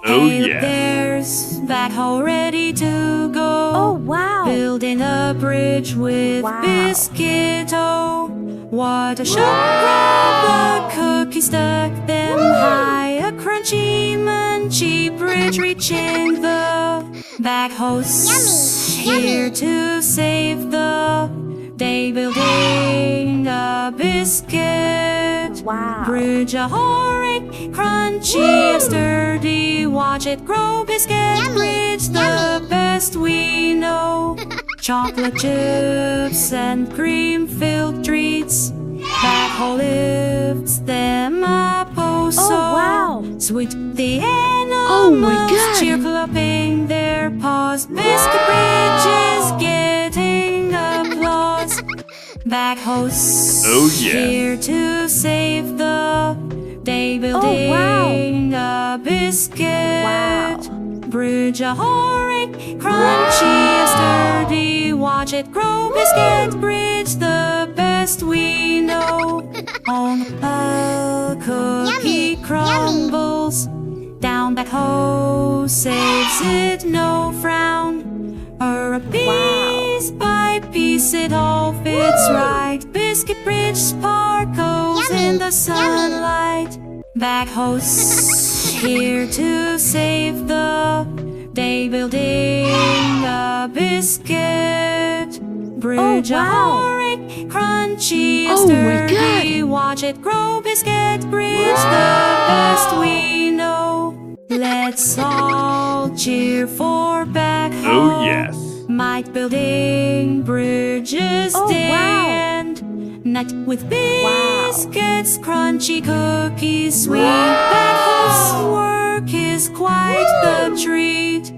Oh Hey, look, yeah. there's Backhoe ready to go. Oh, wow. Building a bridge with Wow. Biscuit. Oh, what a shock! Grab the cookies, stuck them high. A crunchy, munchy bridge reaching the Backhoe's here to save the day. Building a biscuit Wow. bridge, a horrid, crunchy, and sturdy. Watch it grow. Biscuit bridge, the best we know. Chocolate chips and cream-filled treats. Backhoe lifts them up, oh so wow. sweet. The animals Oh my God. cheerful, upping their paws. Biscuit bridge is getting applause. Backhoe's Oh, yeah. here to save the day. Building a biscuit bridge, a horrid, crunchy, and sturdy. Watch it grow. Biscuit bridge, the best we know. On a cookie crumbles down. Backhoe saves it, no frown. Or a piece by piece, it all fits right. Biscuit bridge sparkles in the sunlight. Backhoe's here to save the day. Building a biscuit bridge, a horrid, crunchy, and Oh my sturdy. Watch it grow. Biscuit bridge, the best we know. Let's all cheer for Backhoe. Oh yes. Might building bridges day and night with biscuits, crunchy cookies, sweet. Backhoe's work is quite the treat.